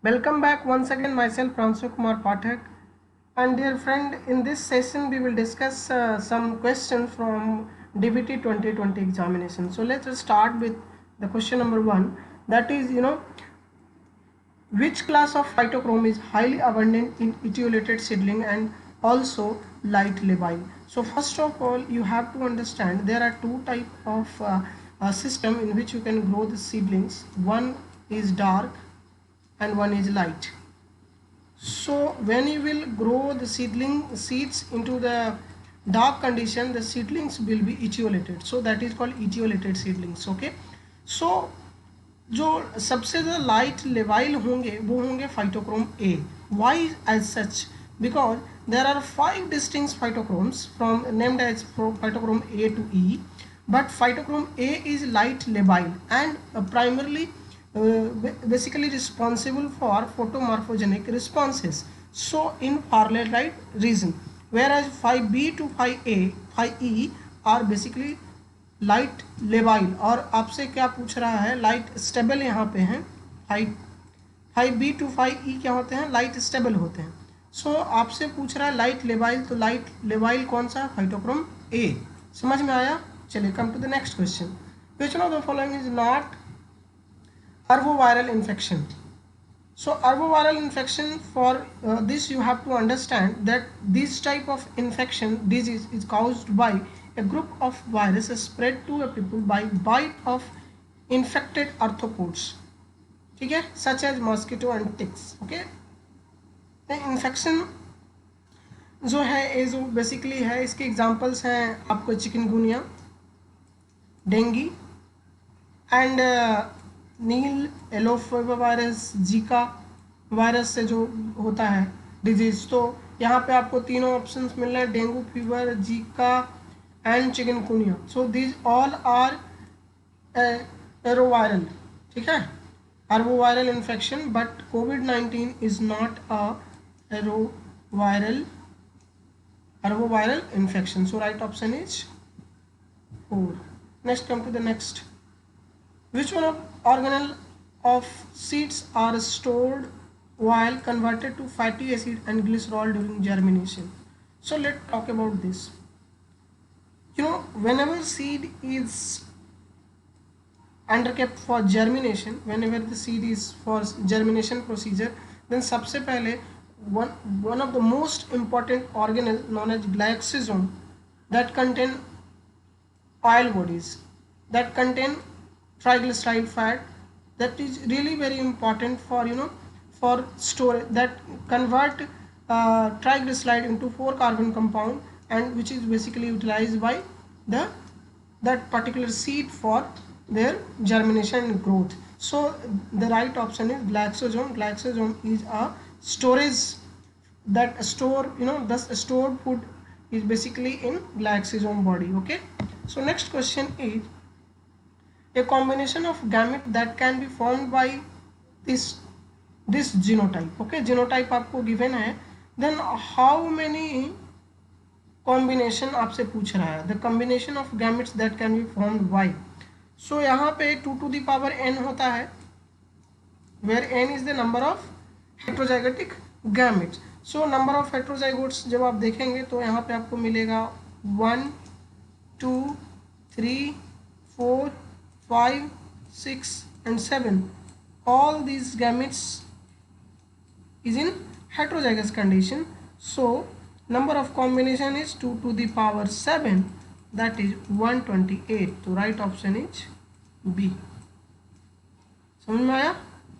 Welcome back once again, myself Pransu Kumar Pathak. And dear friend, in this session we will discuss some questions from DBT 2020 examination. So let's start with the question number 1. That is, which class of phytochrome is highly abundant in etiolated seedling and also light labile? So first of all, you have to understand there are two type of system in which you can grow the seedlings. One is dark and one is light. So when you will grow the seeds into the dark condition, the seedlings will be etiolated. So that is called etiolated seedlings. Okay. So जो सबसे ज़्यादा light लेवाइल होंगे वो होंगे phytochrome A. Why as such? Because there are 5 distinct phytochromes from named as phytochrome A to E, but phytochrome A is light labile and primarily basically responsible for photomorphogenic responses, so in parallelite region, whereas 5B to 5E are basically light लेवाइल. और आपसे क्या पूछ रहा है? Light stable यहाँ पे हैं. 5B to 5E क्या होते हैं? लाइट स्टेबल होते हैं. सो आपसे पूछ रहा है लाइट लेवाइल, तो लाइट लेवाइल कौन सा? Phytochrome A. समझ में आया? चलिए come to the next question. Which one of the following is not arboviral infection? So arboviral infection, for this you have to understand that this type of infection disease is caused by a group of viruses spread to a people by bite of infected arthropods, ठीक है, such as mosquito and ticks. Okay, infection जो है ये जो basically है, इसके examples हैं आपको chikungunya, dengue and Nile yellow fever virus, Zika virus से जो होता है डिजीज. तो यहाँ पे आपको तीनों ऑप्शंस मिल रहे हैं, dengue fever, Zika and chikungunya. So these all are एरोवायरल, ठीक है, arboviral infection, but COVID-19 is not a arboviral infection. So right option is 4. Next, come to the next. Which one of organelle of seeds are stored while converted to fatty acid and glycerol during germination? So let's talk about this. Whenever seed is underkept for germination, whenever the seed is for germination procedure, then सबसे पहले one of the most important organelle known as glycosome that contain oil bodies, that contain triglyceride fat, that is really very important for for storage, that convert triglyceride into 4 carbon compound, and which is basically utilized by that particular seed for their germination and growth. So the right option is glycosome. Glycosome is a storage that store, thus stored food is basically in glycosome body. Okay, so next question is a combination of gamete that can be formed by this genotype. Okay, genotype आपको given है, then how many combination आपसे पूछ रहा है, the combination of gametes that can be formed by. So यहाँ पे 2 to the power n होता है, where n is the number of heterozygotic gametes. So number of heterozygotes जब आप देखेंगे तो यहाँ पे आपको मिलेगा 1 2 3 4 5 6 and 7. All these gametes is in heterozygous condition. So number of combination is 2 to the power 7, that is 128. So right option is B. समझ में आया?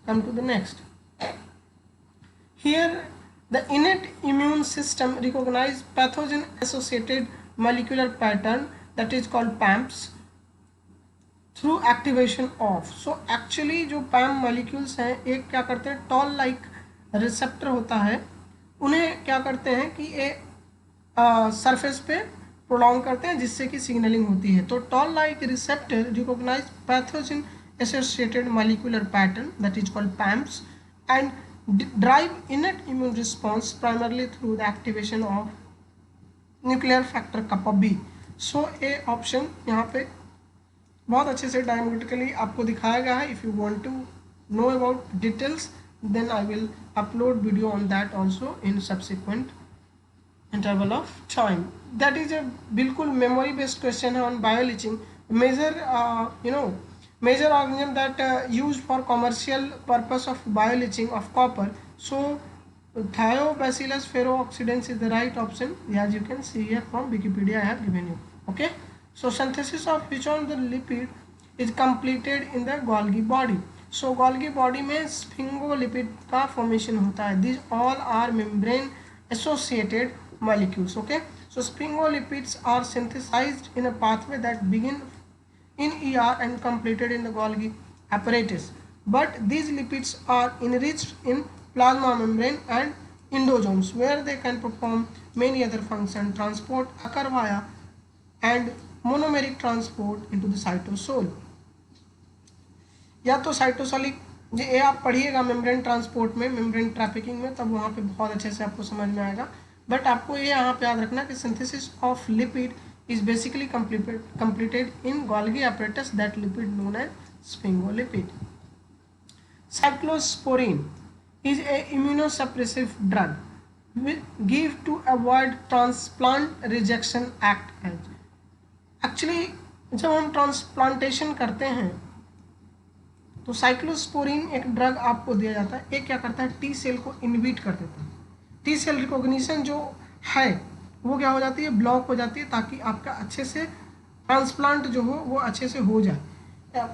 Come to the next. Here the innate immune system recognize pathogen associated molecular pattern, that is called PAMPs, through activation of. So actually जो पैम molecules हैं, एक क्या करते हैं, toll like receptor होता है, उन्हें क्या करते हैं कि ये सरफेस पे प्रोलॉन्ग करते हैं जिससे कि सिग्नलिंग होती है. तो toll like receptor recognize pathogen associated molecular pattern, that is called PAMPs, and drive innate immune response primarily through the activation of nuclear factor kappa B. So A option यहाँ पे बहुत अच्छे से डायग्रामेटिकली आपको दिखाया गया है. If you want to know about details, then I will upload video on that also in subsequent interval of time. That is a बिल्कुल memory based question है on bioleaching. Major major organism that used for commercial purpose of bioleaching of copper. So Thiobacillus ferrooxidans is the right option, as you can see here from Wikipedia I have given you. Okay, so synthesis of which one the lipid is completed in the Golgi body. So Golgi body में sphingolipid का formation होता है. These all are membrane associated molecules. Okay, so sphingolipids are synthesized in a pathway that begin in ER and completed in the Golgi apparatus. But these lipids are enriched in plasma membrane and endosomes where they can perform many other functions. Transport occur via and monomeric transport into the cytosol. या तो cytosolic ये आप पढ़िएगा membrane transport में, membrane trafficking में, तब वहाँ पे बहुत अच्छे से आपको समझ में आएगा. बट आपको ये यहाँ पे याद रखना कि synthesis of lipid is basically completed in Golgi apparatus, that lipid known as sphingolipid. Cyclosporine is a immunosuppressive drug give to avoid transplant rejection act as. Actually जब हम ट्रांसप्लांटेशन करते हैं तो साइक्लोस्पोरिन एक ड्रग आपको दिया जाता है. एक क्या करता है, टी सेल को इनहिबिट कर देता है. टी सेल रिकॉग्निशन जो है वो क्या हो जाती है, ब्लॉक हो जाती है, ताकि आपका अच्छे से ट्रांसप्लांट जो हो वो अच्छे से हो जाए.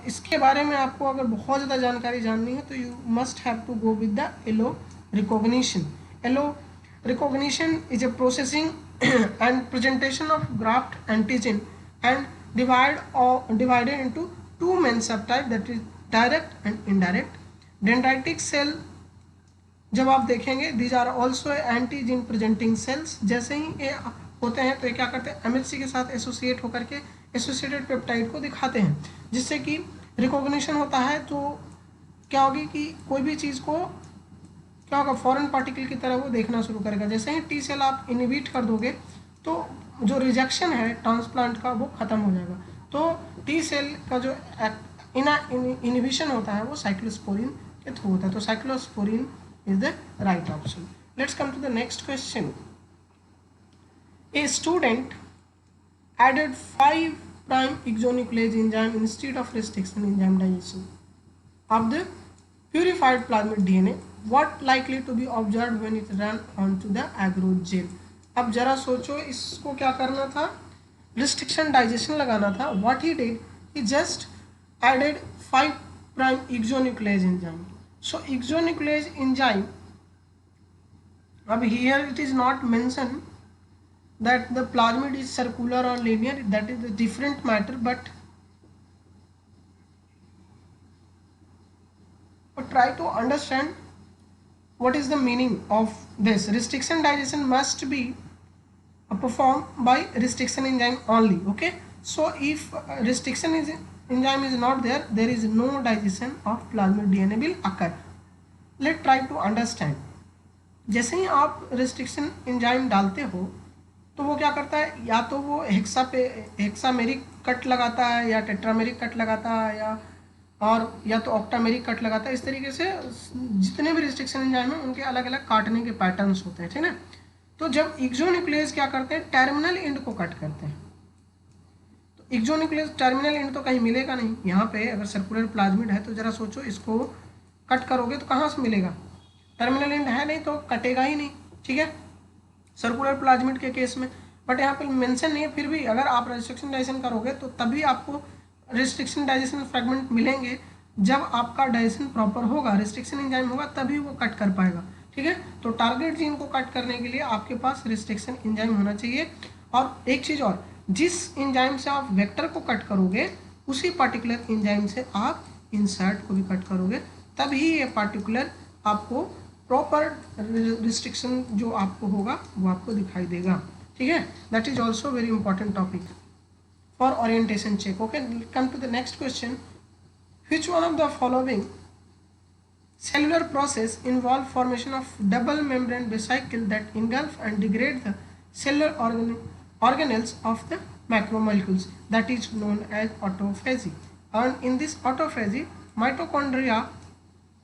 इसके बारे में आपको अगर बहुत ज़्यादा जानकारी जाननी है तो you must have to go with the allorecognition. Allorecognition is a processing and presentation of graft antigen and divided into two main subtypes, that is direct and indirect. Dendritic cell जब आप देखेंगे these are also antigen presenting cells. जैसे ही ये होते हैं तो ये क्या करते हैं, MHC के साथ एसोसिएट होकर के एसोसिएटेड पेप्टाइड को दिखाते हैं, जिससे कि रिकॉग्निशन होता है. तो क्या होगी कि कोई भी चीज़ को क्या होगा, फॉरेन पार्टिकल की तरह वो देखना शुरू करेगा. जैसे ही टी सेल आप इनहिबिट कर दोगे तो जो रिजेक्शन है ट्रांसप्लांट का वो ख़त्म हो जाएगा. तो टी सेल का जो इनहिबिशन होता है वो साइक्लोस्पोरिन के थ्रू होता है. तो cyclosporin is the right option. Let's come to the next question. A student added 5' exonuclease enzyme instead of restriction enzyme digestion of the purified plasmid DNA. What likely to be observed when it run onto the agarose gel? अब जरा सोचो, इसको क्या करना था, restriction digestion लगाना था. What he did, he just added 5' exonuclease enzyme. So exonuclease enzyme, अब here it is not mentioned that the plasmid is circular or linear, that is a different matter, but try to understand what is the meaning of this. Restriction digestion must be performed by restriction enzyme only. Okay, so if restriction enzyme is not there, there is no digestion of plasmid DNA will occur. Let's try to understand. जैसे ही आप restriction enzyme डालते हो तो वो क्या करता है, या तो वो हेक्सामेरिक कट लगाता है या टेट्रामेरिक कट लगाता है या तो ऑक्टामेरिक कट लगाता है. इस तरीके से जितने भी रिस्ट्रिक्शन एंजाइम हैं उनके अलग अलग काटने के पैटर्न्स होते हैं, ठीक है. तो जब एक्सोन्यूक्लियस क्या करते हैं, टर्मिनल एंड को कट करते हैं. एक्सोन्यूक्लियस टर्मिनल एंड तो कहीं मिलेगा नहीं. यहाँ पे अगर सर्कुलर प्लाज्मिड है तो जरा सोचो, इसको कट करोगे तो कहाँ से मिलेगा, टर्मिनल एंड है नहीं तो कटेगा ही नहीं, ठीक है, सर्कुलर प्लाज्मिड के केस में. बट यहाँ पे मेंशन नहीं है. फिर भी अगर आप रिस्ट्रिक्शन डाइजेशन करोगे तो तभी आपको रिस्ट्रिक्शन डाइजेशन फ्रेगमेंट मिलेंगे. जब आपका डाइजेशन प्रॉपर होगा, रिस्ट्रिक्शन एंजाइम होगा, तभी वो कट कर पाएगा, ठीक है. तो टारगेट जीन को कट करने के लिए आपके पास रिस्ट्रिक्शन एंजाइम होना चाहिए. और एक चीज़ और, जिस एंजाइम से आप वेक्टर को कट करोगे उसी पार्टिकुलर एंजाइम से आप इंसर्ट को भी कट करोगे, तभी ये पार्टिकुलर आपको प्रॉपर रिस्ट्रिक्शन जो आपको होगा वो आपको दिखाई देगा, ठीक है. That is also very important topic for orientation check. Okay, come to the next question. Which one of the following cellular process involve formation of double membrane vesicle that engulf and degrade the cellular organelles of the macromolecules, that is known as autophagy. And in this autophagy mitochondria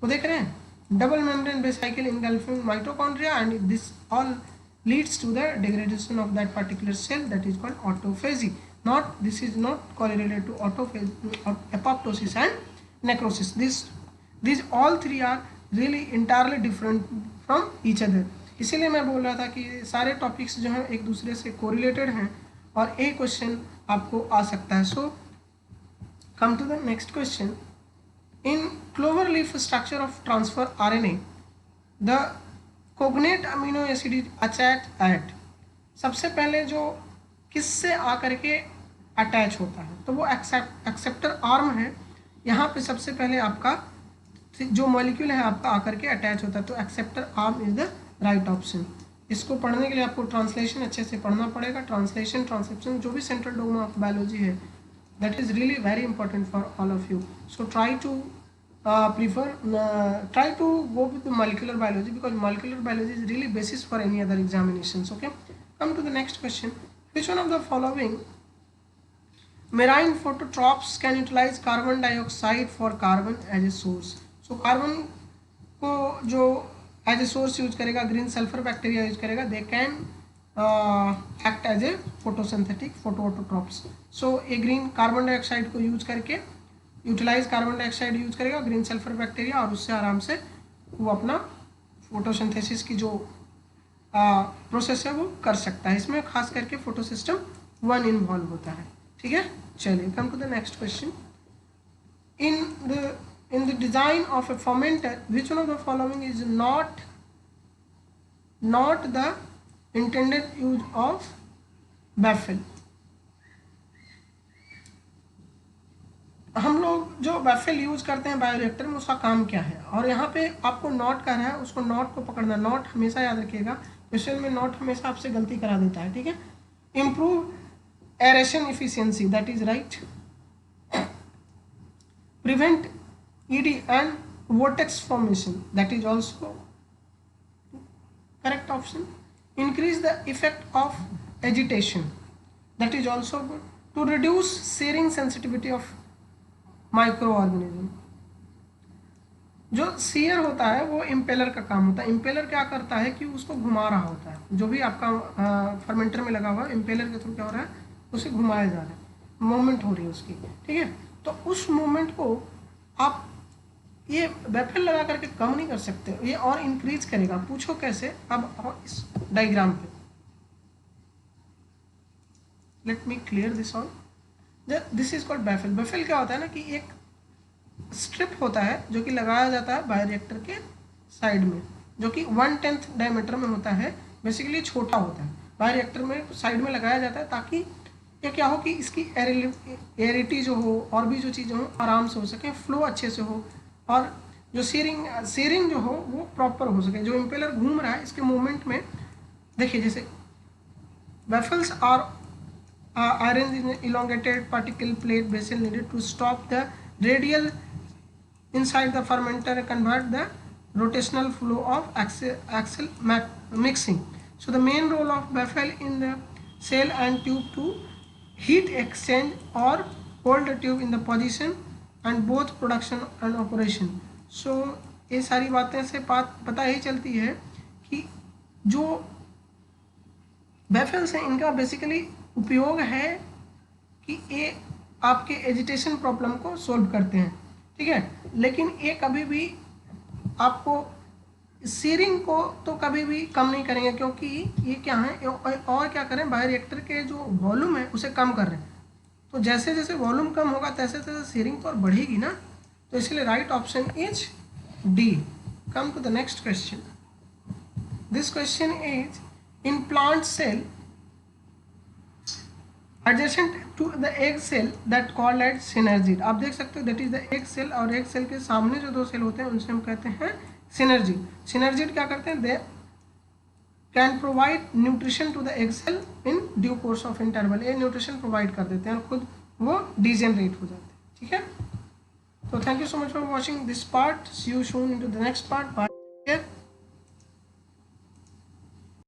को देख रहे हैं, double membrane vesicle engulfing mitochondria, and this all leads to the degradation of that particular cell, that is called autophagy. Not, this is not correlated to autophagy, apoptosis and necrosis. These all three are really entirely different from each other. इसीलिए मैं बोल रहा था कि सारे topics जो हैं एक दूसरे से कोरिलेटेड हैं और एक क्वेश्चन आपको आ सकता है. So come to the next question. In cloverleaf structure of transfer RNA, the cognate amino acid is attached at. सबसे पहले जो किससे आकर के अटैच होता है, तो वो एक्सेप्टर आर्म है. यहाँ पे सबसे पहले आपका जो मॉलिक्यूल है आपका आकर के अटैच होता है, तो acceptor arm is the right option. इसको पढ़ने के लिए आपको ट्रांसलेशन अच्छे से पढ़ना पड़ेगा. ट्रांसलेशन, ट्रांसक्रिप्शन, जो भी सेंट्रल डोग्मा ऑफ बायोलॉजी है, that is really very important for all of you. So try to try to go with the molecular biology, because molecular biology is really basis for any other examinations. Okay, come to the next question. Which one of the following marine phototrophs can utilize carbon dioxide for carbon as a source? So carbon को जो as a source use करेगा, green sulphur bacteria use करेगा, they can act as a photosynthetic photoautotrophs. So ये green carbon dioxide को use करके utilise carbon dioxide use करेगा green sulphur bacteria, और उससे आराम से वो अपना फोटोसिंथेसिस की जो प्रोसेस है वो कर सकता है. इसमें खास करके फोटो सिस्टम 1 इन्वॉल्व होता है. ठीक है, चलिए come to the next question. In the design of a fermenter, which one of the following is not the intended use of baffle? हम लोग जो baffle यूज करते हैं बायोरिएक्टर में, उसका काम क्या है? और यहाँ पे आपको नॉट कर रहा है, उसको नॉट को पकड़ना. नॉट हमेशा याद रखिएगा, क्वेश्चन में नॉट हमेशा आपसे गलती करा देता है. ठीक है. Improve aeration efficiency, that is right. Prevent ED and vortex formation, that is also correct option. Increase the effect of agitation, that is also good. To reduce searing sensitivity of microorganism. जो shear होता है वो impeller का काम होता है. Impeller क्या करता है कि उसको घुमा रहा होता है. जो भी आपका फर्मेंटर में लगा हुआ है, इम्पेलर के थ्रू क्या हो रहा है, उसे घुमाया जा रहा है, मूवमेंट हो रही है उसकी. ठीक है, तो उस मूवमेंट को आप ये बैफल लगा करके कम नहीं कर सकते, ये और इंक्रीज करेगा. पूछो कैसे? अब इस डायग्राम पे let me clear this all. This is called baffle. Baffle क्या होता है ना कि एक स्ट्रिप होता है जो कि लगाया जाता है बायोरिएक्टर के साइड में, जो कि 1/10 डायमीटर में होता है. बेसिकली छोटा होता है, बायोरिएक्टर में साइड में लगाया जाता है, ताकि ये क्या हो कि इसकी एरिटी जो हो और भी जो चीज़ें हो आराम से हो सके, फ्लो अच्छे से हो, और जो सीरिंग जो हो वो प्रॉपर हो सके. जो इम्पेलर घूम रहा है इसके मूवमेंट में देखिए, जैसे baffles are arranged in elongated particle plate vessel needed to stop the radial inside the fermenter and convert the rotational flow of axial mixing. So the main role of baffle in the cell and tube to heat exchange or hold the tube in the position and both production and operation. So ये सारी बातें से पता ही चलती है कि जो baffles हैं इनका बेसिकली उपयोग है कि ये आपके एजिटेशन प्रॉब्लम को सोल्व करते हैं. ठीक है, लेकिन ये कभी भी आपको सीरिंग को तो कभी भी कम नहीं करेंगे, क्योंकि ये क्या है और क्या करें, बायोरिएक्टर के जो वॉल्यूम है उसे कम कर रहे हैं. तो जैसे जैसे वॉल्यूम कम होगा तैसे तैसे सीरिंग तो और बढ़ेगी ना. तो इसलिए right option is D. Come to the next question. This question is in plant cell adjacent to the egg cell that called as synergid. आप देख सकते हो, that is the egg cell, और egg cell के सामने जो दो cell होते हैं उनसे हम कहते हैं synergid. Synergid क्या करते हैं, they can provide nutrition to the egg cell in due course of interval. ये nutrition provide कर देते हैं और खुद वो degenerate हो जाते हैं. ठीक है, तो thank you so much for watching this part. See you soon into the next part. Bye.